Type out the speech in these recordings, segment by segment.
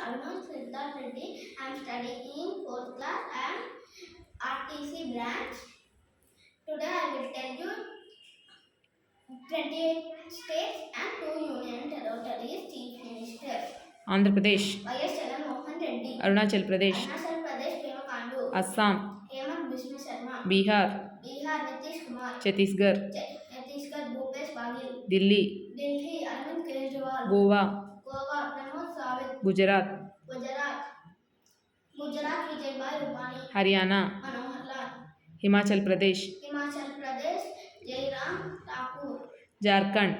Arun Siddharth Reddy. I am studying 4th class and RTC branch. Today I will tell you 28 states and 2 union territories chief ministers. Andhra Pradesh, Y.S. Jagan Mohan Reddy. Arunachal Pradesh, Arunachal Pradesh Pema Kandu. Assam, Hemant Biswa Sharma. Bihar, Bihar Nitish Kumar. Chhattisgarh, Chhattisgarh Bhupesh Baghel. Delhi, Delhi Arvind Kejriwal. Goa, Goa Pramod Sawant. Gujarat, Gujarat Vijaybai Rupani. Haryana, Manohar Lal. Himachal Pradesh, Himachal Pradesh Jairam Thakur. Jharkhand,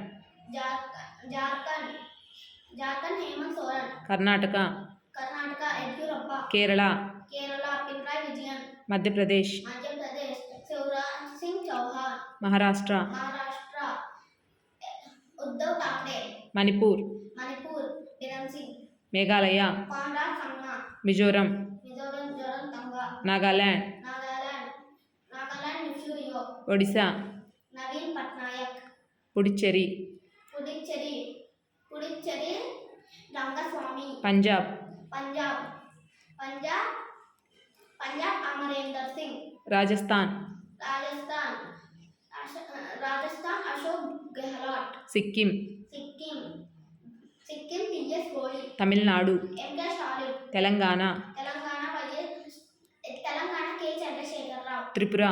Jharkhand Hemant Soran. Karnataka, Yediyurappa. Kerala, Pinarayi Vijayan. Madhya Pradesh, Shivraj Singh Chauhan. Maharashtra, Uddhav Thackeray. Manipur, Biren Singh. Meghalaya, Conrad Sangma. Mizoram, Joran Tanga. Nagaland, Nifuriyo. Odisha, Naveen Patnaik. Puducherry, Rangaswamy. Punjab, Amarendra Singh. Rajasthan, Ashok Gehlot. Sikkim, P.S. Goli. Tamil Nadu, M.K. Stalin. Telangana, Telangana K. Chandrasekhar Rao. Tripura,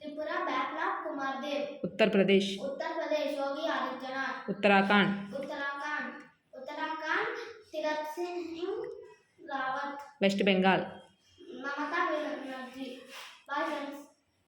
Biplab Kumar Dev. Uttar Pradesh, Yogi Adityanath. Uttarakhand, Tirath Singh Rawat. West Bengal,